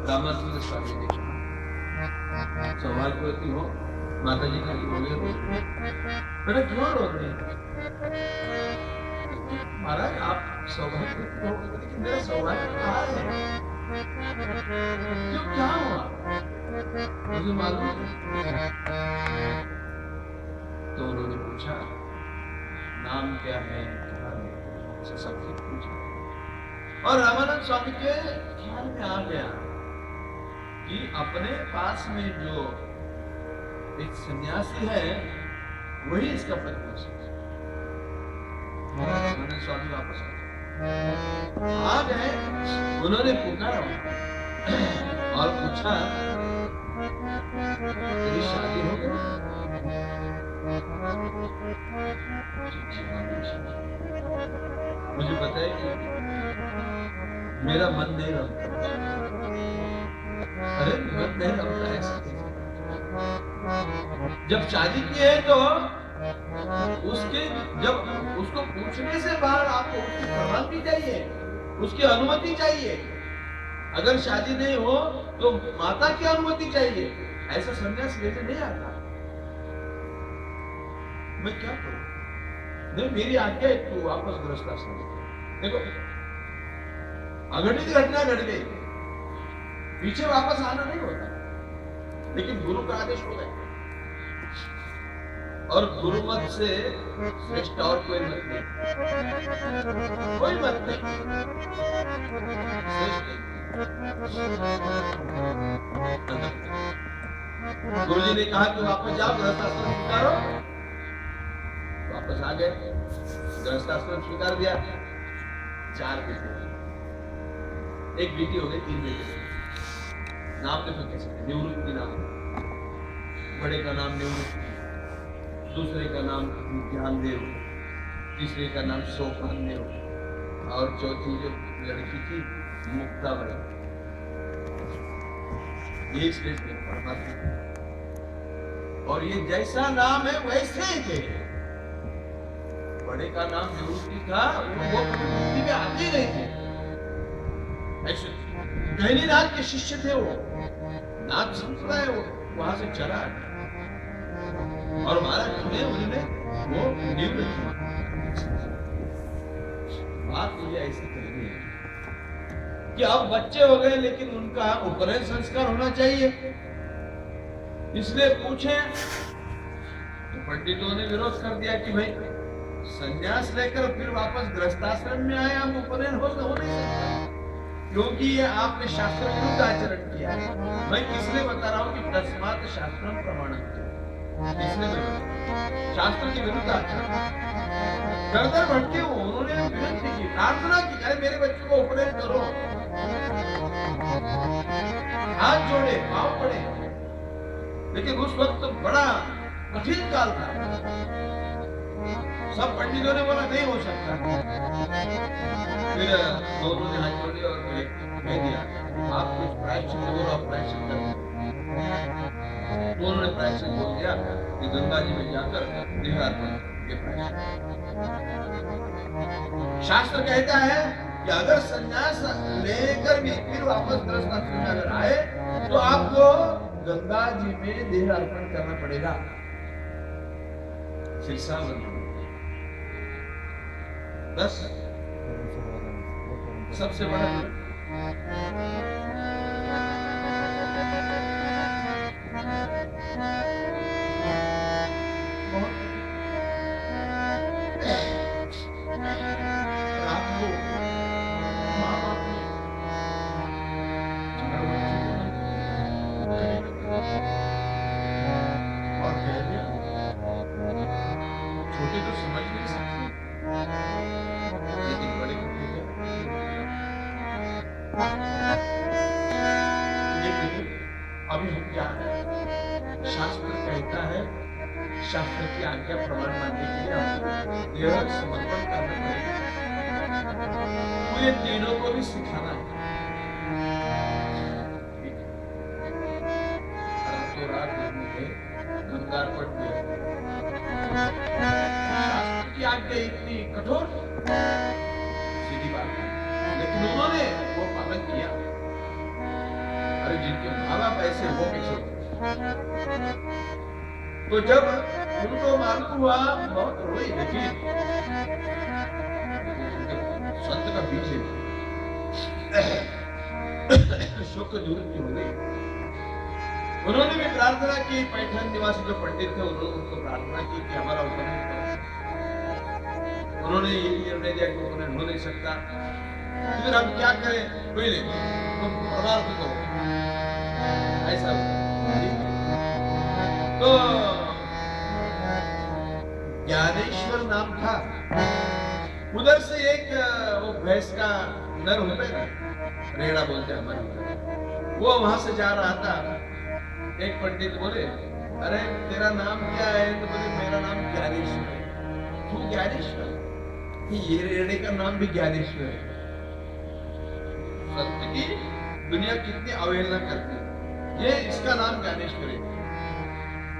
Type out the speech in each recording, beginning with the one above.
रामानंद स्वामी ने सौभाग्यवती हो, माता जी खाली हो गए, बेटा क्यों रो रहे हैं? महाराज आप सौभाग्यवती हो, लेकिन मेरा सौभाग्य कहाँ है? क्यों, क्या हुआ? मुझे मालूम है। तो उन्होंने पूछा नाम क्या है, कहाँ है, सब कुछ पूछा। और रामानंद स्वामी के ख्याल में आ गया कि अपने पास में जो एक सन्यासी है वही इसका पति है। रामानंद स्वामी वापस आ गए, उन्होंने पुकारा और पूछा तेरी शादी हो गई? मुझे पता है कि मेरा मन नहीं रमता। अरे मन नहीं रमता ऐसा? जब शादी की है तो उसके, जब उसको पूछने से बाहर आपको उसकी प्रमाणित चाहिए, उसकी अनुमति चाहिए। अगर शादी नहीं हो तो माता की अनुमति चाहिए। ऐसा संन्यास लेने नहीं आता। मैं क्या करूं? नहीं, मेरी आज्ञा है, तू वापस गृहस्थाश्रम। देखो अघटित घटना घट गई, पीछे वापस आना नहीं होता, लेकिन गुरु का आदेश हो गया और गुरु मत से श्रेष्ठ और कोई मत नहीं, कोई मत नहीं श्रेष्ठ। गुरु जी ने कहा कि वापस जाओ, गृहस्थाश्रम स्वीकारो। वापस आ गए, गृहस्थाश्रम स्वीकार दिया। 4 बेटे, एक बेटी हो गई, 3 बेटे। नाम लिखो कैसे? निवृत्ति नाम, बड़े का नाम निवृत्ति, दूसरे का नाम ज्ञानदेव, तीसरे का नाम सोपानदेव और चौथी जो लड़की थी मुक्ताबाई। ये स्टेज में परमात्मा, और ये जैसा नाम है वैसे ही थे। बड़े का नाम निवृत्ति था, वो मुक्ति में आते ही नहीं थे। गहनी नाथ के शिष्य थे वो, नाथ संप्रदाय वो वहां से चला और महाराज में उन्होंने वो निवृत्ति। बात मुझे ऐसी कहनी है कि अब बच्चे हो गए, लेकिन उनका उपनयन संस्कार होना चाहिए। इसलिए पूछे तो पंडितों ने विरोध कर दिया कि भाई संन्यास लेकर फिर वापस गृहस्थाश्रम में आए, हम उपनयन हो नहीं सकता, क्योंकि ये आपने शास्त्र विरुद्ध आचरण किया है। मैं इसलिए बता रहा हूं कि तस्मात् शास्त्रम प्रमाणम, इसलिए शास्त्र के विरुद्ध आचरण दर भटके हो। उन्होंने विनती की, प्रार्थना की, अरे मेरे बच्चे को उपनयन करो, हाथ जोड़े, पांव पड़े, लेकिन उस वक्त तो बड़ा कठिन काल था। सब पंडितों ने बोला नहीं हो सकता। फिर दोनों ने हाथ जोड़े और कह दिया आप कुछ प्रायश्चित बोलो, आप प्रायश्चित कर। दोनों ने प्रायश्चित बोल दिया कि गंगा जी में जाकर देहार्पण के प्रायश्चित। शास्त्र कहता है कि अगर संन्यास लेकर भी फिर वापस गृहस्थाश्रम में अगर आए तो आपको गंगा जी में देह अर्पण करना पड़ेगा। शिक्षाबंध 10 सबसे बड़ा शास्त्र की आज्ञा प्रमाण मानने के लिए आपको देह समर्पण करना पड़ेगा। तो ये तीनों को भी सिखाना है। रात गंगार्पण में शास्त्र की आज्ञा इतनी कठोर सीधी बात है, लेकिन उन्होंने वो पालन किया। अब आप ऐसे हो कैसे हो? तो जब उनको मालूम हुआ बहुत रोई, लेकिन संत का पीछे शोक निवृत्ति हो गई। उन्होंने भी प्रार्थना की, पैठन निवासी जो पंडित थे उन्होंने उनको प्रार्थना की कि हमारा उपनयन करो। उन्होंने ये निर्णय दिया कि उपनयन हो नहीं सकता, तो फिर हम क्या करें? कोई नहीं, तुम परमार्थ करो, ऐसा तो ज्ञानेश्वर नाम था। उधर से एक वो भैंस का नर होता है ना, रेड़ा बोलते हैं हमारे, वो वहां से जा रहा था। एक पंडित बोले, अरे तेरा नाम क्या है? तो बोले मेरा नाम ज्ञानेश्वर है। क्यों ज्ञानेश्वर? ये रेड़े का नाम भी ज्ञानेश्वर है। सत्य की दुनिया कितनी अवहेलना करती है, ये इसका नाम ज्ञानेश्वर है।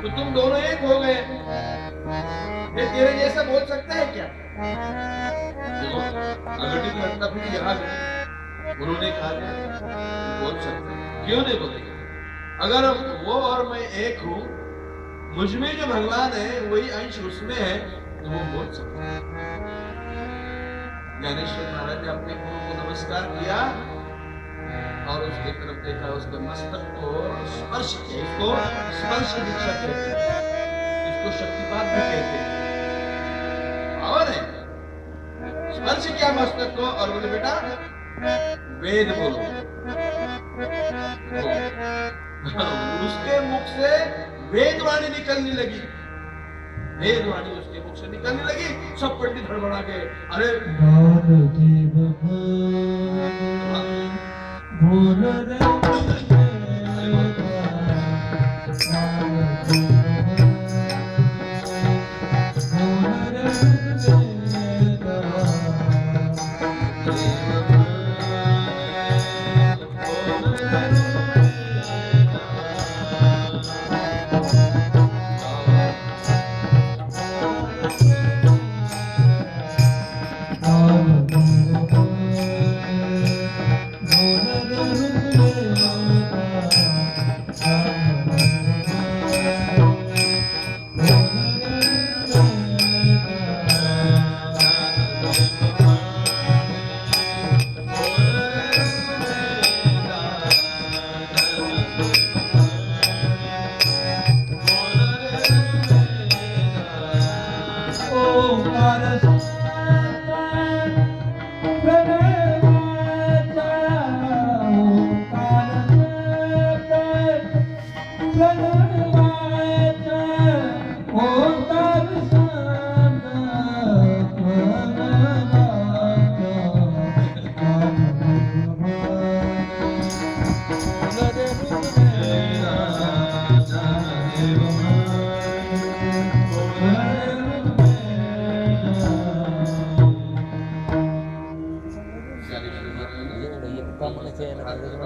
तो तुम दोनों एक हो गए, ये तेरे जैसा बोल सकता है क्या? देखो अघटित घटना फिर यहाँ उन्होंने कहा बोल सकते, क्यों नहीं बोलेंगे? अगर वो और मैं एक हूं, मुझमें जो भगवान है वही अंश उसमें है, तो वो बोल सकते हैं। ज्ञानेश्वर महाराज ने अपने गुरु को नमस्कार किया और उसके तरफ देखा, उसके मस्तक को स्पर्श किया। इसको स्पर्श दीक्षा कहते हैं, इसको शक्तिपात भी कहते हैं। और स्पर्श किया मस्तक को और बोले बेटा वेद बोलो। उसके मुख से वेदवाणी निकलने लगी, वेदवाणी उसके मुख से निकलने लगी। सब पंडित हड़बड़ा गए, अरे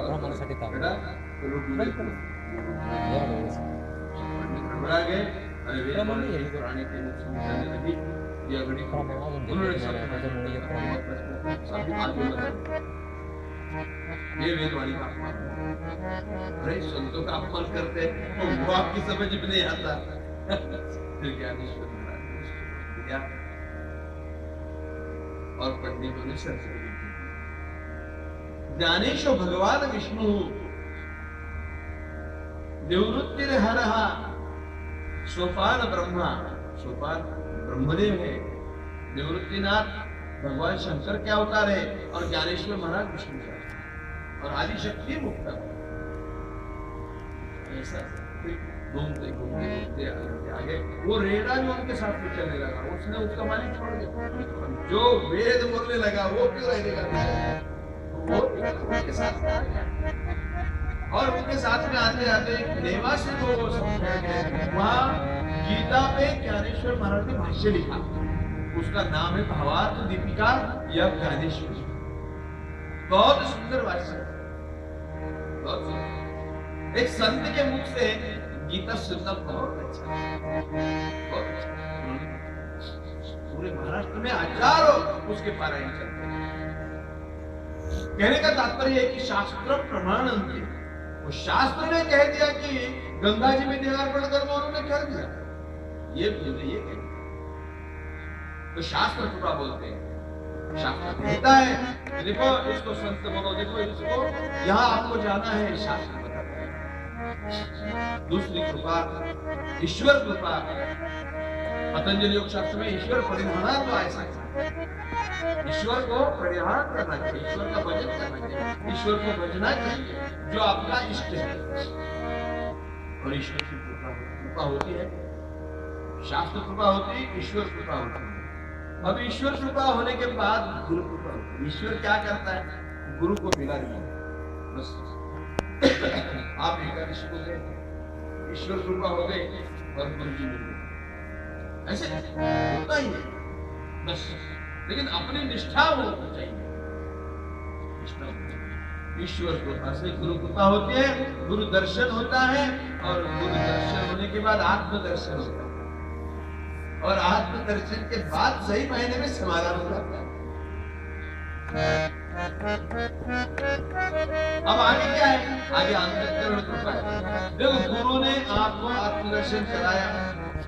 ब्राह्मणासाठी काम ये वेदवाणी का अपमान। अरे संतों का अपमान करते वो आपकी समझ में नहीं आता। फिर ज्ञानेश्वर महाराज और पंडितों ने सर्च की। ज्ञानेश्वर भगवान विष्णु निवृत्तिर हरः सोपान ब्रह्मा, सोपान ब्रह्मदेव है, निवृत्तिनाथ भगवान शंकर के अवतार है और ज्ञानेश्वर महाराज विष्णु का और आदि शक्ति मुक्त। ऐसा घूमते घूमते घूमते आगे वो रेड़ा भी उनके साथ में चलने लगा। उसने उसका मालिक छोड़ दिया, जो वेद बोलने लगा वो क्यों रहेगा, वो उनके साथ और उनके साथ में आते आते देवा से जो वहां गीता पे ज्ञानेश्वर महाराज ने भाष्य लिखा, उसका नाम है भावार्थ दीपिका या ज्ञानेश्वर। बहुत सुंदर भाष्य, बहुत सुंदर। एक संत के मुख से गीता सुनना बहुत अच्छा, बहुत अच्छा। पूरे महाराष्ट्र में हजारों उसके पारायण चलते हैं। कहने का तात्पर्य है कि शास्त्र प्रमाण वो शास्त्र ने कह दिया कि गंगा जी में देवार्पण कर्म उन्होंने कर दिया, ये कह दिया। तो शास्त्र कृपा बोलते हैं। शास्त्र कहता है देखो इसको संत बोलो, देखो इसको यहाँ आपको जाना है, शास्त्र बताता है। दूसरी कृपा ईश्वर कृपा, पतंजलि योग शास्त्र में ईश्वर परिधान, तो ऐसा ईश्वर को परिहार करना चाहिए, ईश्वर का भजन करना चाहिए, ईश्वर को भजना चाहिए जो आपका इष्ट है। और ईश्वर की कृपा होती है, शास्त्र कृपा होती है, ईश्वर कृपा होती है। अब ईश्वर कृपा होने के बाद गुरु कृपा होती है। ईश्वर क्या करता है, गुरु को मिला दिया बस। आप एकादशी को गए, ईश्वर कृपा हो गई और गुरु जी मिल गए, ऐसे होता ही है बस। लेकिन अपनी निष्ठा होनी चाहिए, ईश्वर कृपा से गुरु कृपा होती है, गुरु दर्शन होता है, और गुरु दर्शन होने के बाद आत्म दर्शन होता है, और आत्म दर्शन के बाद सही मायने में समाधान हो जाता है। अब आगे क्या है, आगे अंतःकरण कृपा है। देखो गुरु ने आपको आत्मदर्शन कराया,